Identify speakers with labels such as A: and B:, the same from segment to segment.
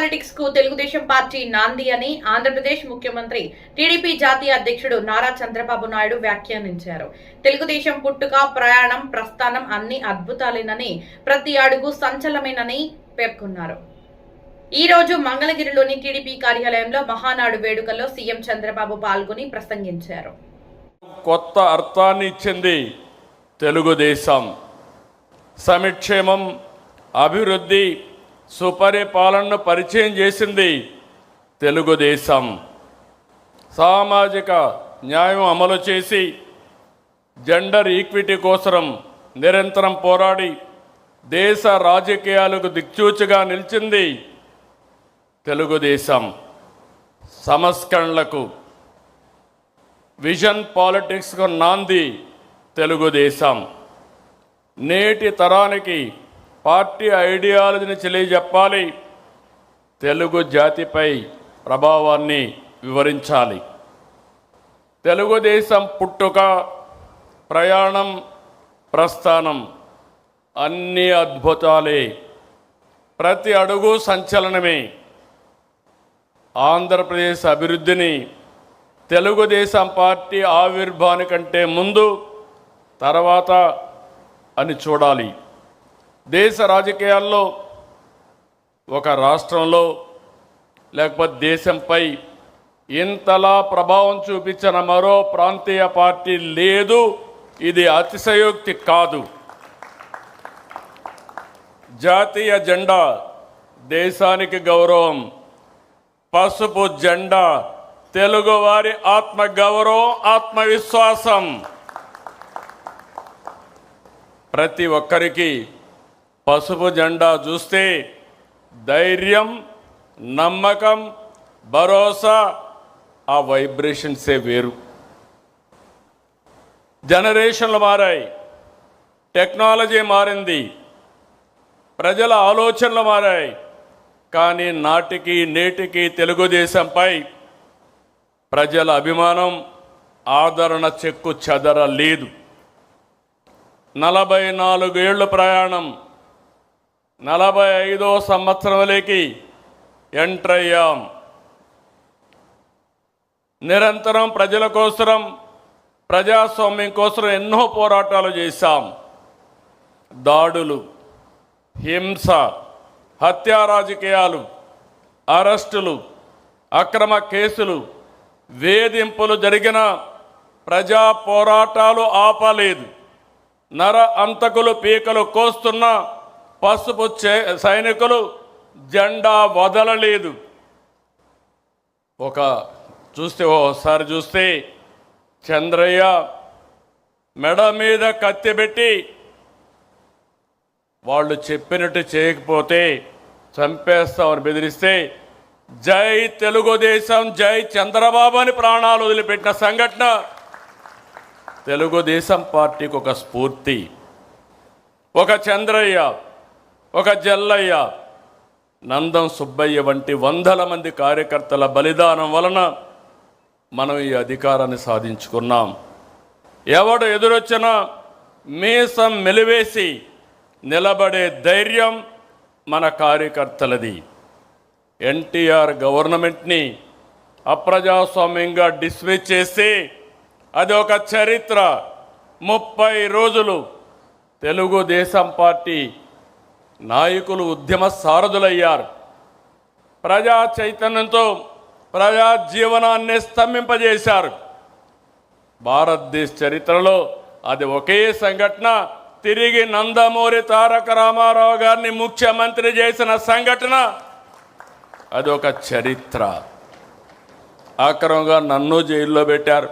A: Politics కు Telugu Desam party నాంది అని ఆంధ్రప్రదేశ్ ముఖ్యమంత్రి టీడీపీ జాతీయ అధ్యక్షుడు నారా చంద్రబాబు నాయుడు వ్యాఖ్యానించారు. తెలుగుదేశం పుట్టుక, ప్రయాణం, ప్రస్థానం అన్ని అద్భుతాలేనని, ప్రతి అడుగు సంచలనమేనని పేర్కొన్నారు. ఈ రోజు మంగళగిరిలోని టీడీపీ కార్యాలయంలో మహానాడు వేడుకల్లో సీఎం చంద్రబాబు పాల్గొని ప్రసంగించారు.
B: కొత్త అర్థాన్ని ఇచ్చింది తెలుగుదేశం. సంక్షేమం, అభివృద్ధి, సుపరిపాలనను పరిచయం చేసింది తెలుగుదేశం. సామాజిక న్యాయం అమలు చేసి జెండర్ ఈక్విటీ కోసం నిరంతరం పోరాడి దేశ రాజకీయాలకు దిక్సూచిగా నిలిచింది తెలుగుదేశం. సంస్కరణలకు, విజన్ పాలిటిక్స్కు నాంది తెలుగుదేశం. నేటి తరానికి పార్టీ ఐడియాలజీని తెలియజెప్పాలి, తెలుగు జాతిపై ప్రభావాన్ని వివరించాలి. తెలుగుదేశం పుట్టుక, ప్రయాణం, ప్రస్థానం అన్ని అద్భుతాలే, ప్రతి అడుగు సంచలనమే. ఆంధ్రప్రదేశ్ అభివృద్ధిని తెలుగుదేశం పార్టీ ఆవిర్భావానికంటే ముందు, తర్వాత అని చూడాలి. దేశ రాజకీయాల్లో ఒక రాష్ట్రంలో లేకపోతే దేశంపై ఇంతలా ప్రభావం చూపించిన మరో ప్రాంతీయ పార్టీ లేదు. ఇది అతిశయోక్తి కాదు. జాతీయ జెండా దేశానికి గౌరవం, పసుపు జెండా తెలుగువారి ఆత్మగౌరవం, ఆత్మవిశ్వాసం. ప్రతి ఒక్కరికి పసుపు జెండా చూస్తే ధైర్యం, నమ్మకం, భరోసా, ఆ వైబ్రేషన్సే వేరు. జనరేషన్లు మారాయి, టెక్నాలజీ మారింది, ప్రజల ఆలోచనలు మారాయి. కానీ నాటికి నేటికి తెలుగుదేశంపై ప్రజల అభిమానం, ఆదరణ చెక్కు చెదరలేదు. 44 ఏళ్ల ప్రయాణం, 45వ సంవత్సరంలోకి ఎంటర్ అయ్యాం. నిరంతరం ప్రజల కోసం, ప్రజాస్వామ్యం కోసం ఎన్నో పోరాటాలు చేశాం. దాడులు, హింస, హత్యా రాజకీయాలు, అరెస్టులు, అక్రమ కేసులు, వేధింపులు జరిగిన ప్రజా పోరాటాలు ఆపలేదు. నర అంతకులు పీకలు కోస్తున్న పసుపు సైనికులు జెండా వదలలేదు. ఓసారి చూస్తే చంద్రయ్య మెడ మీద కత్తి పెట్టి వాళ్ళు చెప్పినట్టు చేయకపోతే చంపేస్తామని బెదిరిస్తే జై తెలుగుదేశం, జై చంద్రబాబు అని ప్రాణాలు వదిలిపెట్టిన సంఘటన తెలుగుదేశం పార్టీకి ఒక స్ఫూర్తి. ఒక చంద్రయ్య, ఒక జల్లయ్య, నందం సుబ్బయ్య వంటి వందల మంది కార్యకర్తల బలిదానం వలన మనం ఈ అధికారాన్ని సాధించుకున్నాం. ఎవడు ఎదురొచ్చినా మీసం మెలివేసి నిలబడే ధైర్యం మన కార్యకర్తలది. ఎన్టీఆర్ గవర్నమెంట్ని అప్రజాస్వామ్యంగా డిస్మిస్ చేసి అది ఒక చరిత్ర. 30 రోజులు తెలుగుదేశం పార్టీ నాయకులు ఉద్యమ సారథులయ్యారు. ప్రజా చైతన్యంతో ప్రజా జీవనాన్ని స్తంభింపజేశారు. భారతదేశ చరిత్రలో అది ఒకే సంఘటన. తిరిగి నందమూరి తారక రామారావు గారిని ముఖ్యమంత్రి చేసిన సంఘటన, అది ఒక చరిత్ర. ఆక్రమంగా నన్ను జైల్లో పెట్టారు,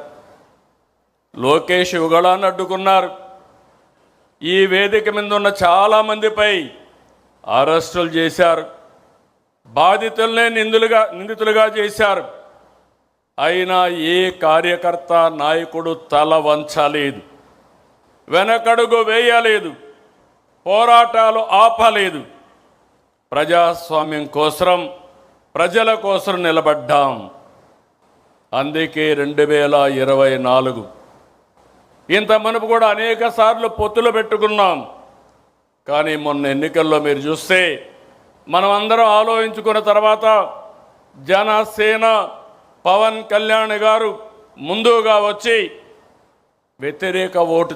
B: లోకేష్ యుగళాన్ని అడ్డుకున్నారు. ఈ వేదిక మీద ఉన్న చాలామందిపై అరెస్టులు చేశారు, బాధితులనే నిందితులుగా చేశారు. అయినా ఏ కార్యకర్త, నాయకుడు తల వంచలేదు, వెనకడుగు వేయలేదు, పోరాటాలు ఆపలేదు. ప్రజాస్వామ్యం కోసం, ప్రజల కోసం నిలబడ్డాం. అందుకే 2024 ఇంత మనపు కూడా అనేక సార్లు పొత్తులు పెట్టుకున్నాం. కానీ మొన్న ఎన్నికల్లో మీరు చూస్తే మనమందరం ఆలోచించుకున్న తర్వాత జనసేన పవన్ కళ్యాణ్ గారు ముందుగా వచ్చి వ్యతిరేక ఓటు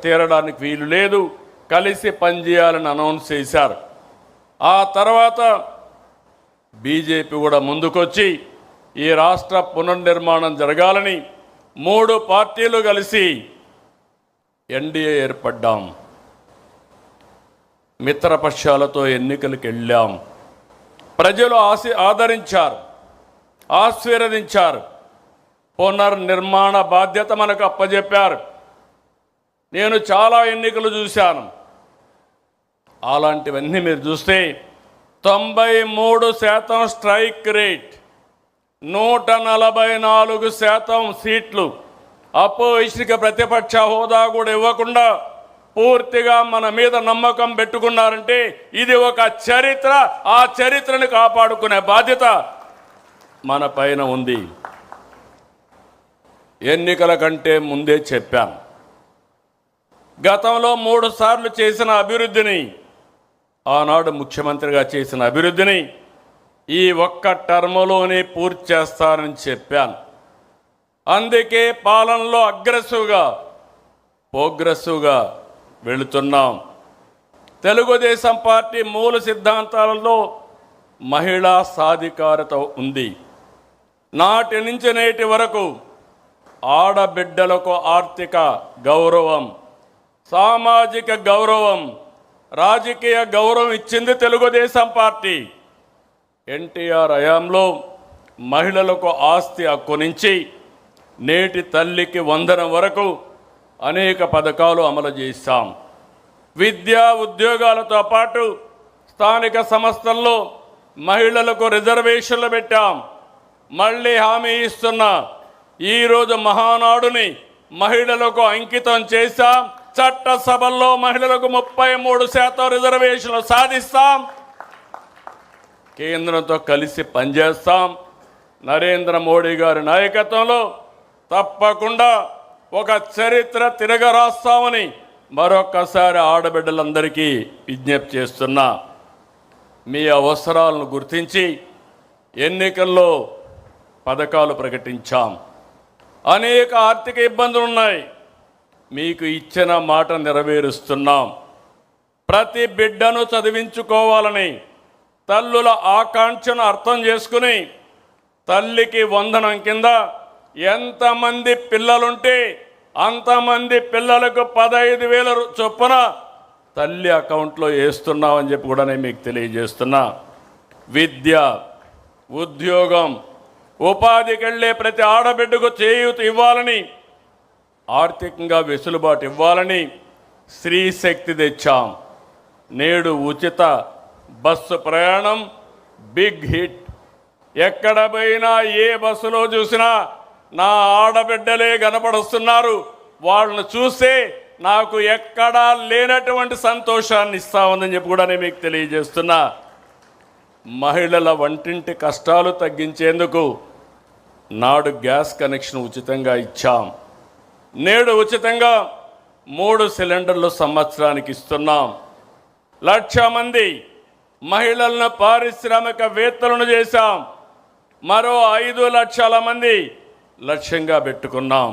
B: తీరడానికి వీలు లేదు, కలిసి పనిచేయాలని అనౌన్స్ చేశారు. ఆ తర్వాత బీజేపీ కూడా ముందుకొచ్చి ఈ రాష్ట్ర పునర్నిర్మాణం జరగాలని 3 పార్టీలు కలిసి ఎన్డీఏ ఏర్పడ్డాం. మిత్రపక్షాలతో ఎన్నికలకు వెళ్ళాం. ప్రజలు ఆదరించారు, ఆశీర్వదించారు. పునర్నిర్మాణ బాధ్యత మనకు అప్పజెప్పారు. నేను చాలా ఎన్నికలు చూశాను. అలాంటివన్నీ మీరు చూస్తే 93% స్ట్రైక్ రేట్, 144% సీట్లు, అపోజిషన్కి ప్రతిపక్ష హోదా కూడా ఇవ్వకుండా పూర్తిగా మన మీద నమ్మకం పెట్టుకున్నారంటే ఇది ఒక చరిత్ర. ఆ చరిత్రను కాపాడుకునే బాధ్యత మన పైన ఉంది. ఎన్నికల కంటే ముందే చెప్పాను, గతంలో 3 సార్లు చేసిన అభివృద్ధిని, ఆనాడు ముఖ్యమంత్రిగా చేసిన అభివృద్ధిని ఈ ఒక్క టర్మ్లోనే పూర్తి చేస్తానని చెప్పాను. అందుకే పాలనలో ప్రోగ్రెసివ్గా వెళుతున్నాం. తెలుగుదేశం పార్టీ మూల సిద్ధాంతాలలో మహిళా సాధికారత ఉంది. నాటి నుంచి నేటి వరకు ఆడబిడ్డలకు ఆర్థిక గౌరవం, సామాజిక గౌరవం, రాజకీయ గౌరవం ఇచ్చింది తెలుగుదేశం పార్టీ. ఎన్టీఆర్ హయాంలో మహిళలకు ఆస్తి హక్కు నుంచి నేటి తల్లికి వందనం వరకు అనేక పథకాలు అమలు చేశాం. విద్యా ఉద్యోగాలతో పాటు స్థానిక సంస్థల్లో మహిళలకు రిజర్వేషన్లు పెట్టాం. మళ్ళీ హామీ ఇస్తున్నా, ఈరోజు మహానాడుని మహిళలకు అంకితం చేశాం. చట్టసభల్లో మహిళలకు 33% రిజర్వేషన్లు సాధిస్తాం. కేంద్రంతో కలిసి పనిచేస్తాం. నరేంద్ర మోడీ గారి నాయకత్వంలో తప్పకుండా ఒక చరిత్ర తిరగరాస్తామని మరొక్కసారి ఆడబిడ్డలందరికీ విజ్ఞప్తి చేస్తున్నా. మీ అవసరాలను గుర్తించి ఎన్నికల్లో పథకాలు ప్రకటించాం. అనేక ఆర్థిక ఇబ్బందులు ఉన్నాయి, మీకు ఇచ్చిన మాట నెరవేరుస్తున్నాం. ప్రతి బిడ్డను చదివించుకోవాలని తల్లుల ఆకాంక్షను అర్థం చేసుకుని తల్లికి వందనం కింద ఎంతమంది పిల్లలుంటే అంతమంది పిల్లలకు 15,000 చొప్పున తల్లి అకౌంట్లో వేస్తున్నామని చెప్పి కూడా నేను మీకు తెలియజేస్తున్నా. విద్య, ఉద్యోగం, ఉపాధికి వెళ్ళే ప్రతి ఆడబిడ్డకు చేయూత ఇవ్వాలని, ఆర్థికంగా వెసులుబాటు ఇవ్వాలని స్త్రీ శక్తి తెచ్చాం. నేడు ఉచిత బస్సు ప్రయాణం బిగ్ హిట్. ఎక్కడ పోయినా ఏ బస్సులో చూసినా నా ఆడబిడ్డలే కనపడుస్తున్నారు. వాళ్ళను చూస్తే నాకు ఎక్కడా లేనటువంటి సంతోషాన్ని ఇస్తామని చెప్పి కూడా నేను మీకు తెలియజేస్తున్నా. మహిళల వంటింటి కష్టాలు తగ్గించేందుకు నాడు గ్యాస్ కనెక్షన్ ఉచితంగా ఇచ్చాం. నేడు ఉచితంగా 3 సిలిండర్లు సంవత్సరానికి ఇస్తున్నాం. 1,00,000 మంది మహిళలను పారిశ్రామికవేత్తలను చేశాం. మరో 5 లక్షల మంది లక్ష్యంగా పెట్టుకున్నాం.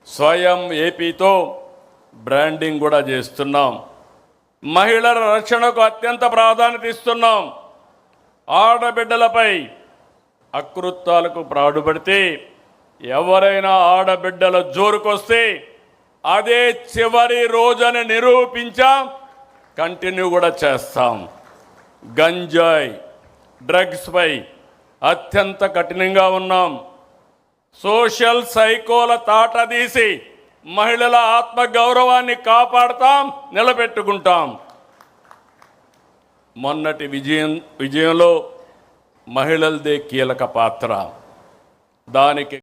B: స్వయం ఏపీతో బ్రాండింగ్ కూడా చేస్తున్నాం. మహిళల రక్షణకు అత్యంత ప్రాధాన్యత ఇస్తున్నాం. ఆడబిడ్డలపై అకృత్యాలకు పాటుపడితే ఎవరైనా ఆడబిడ్డల జోరుకొస్తే అదే చివరి రోజని నిరూపించాం. కంటిన్యూ కూడా చేస్తాం. గంజాయి, డ్రగ్స్పై అత్యంత కఠినంగా ఉన్నాం. సోషల్ సైకోల తాట తీసి మహిళల ఆత్మగౌరవాన్ని కాపాడుతాం, నిలబెట్టుకుంటాం. మొన్నటి విజయంలో మహిళలదే కీలక పాత్ర. దానికి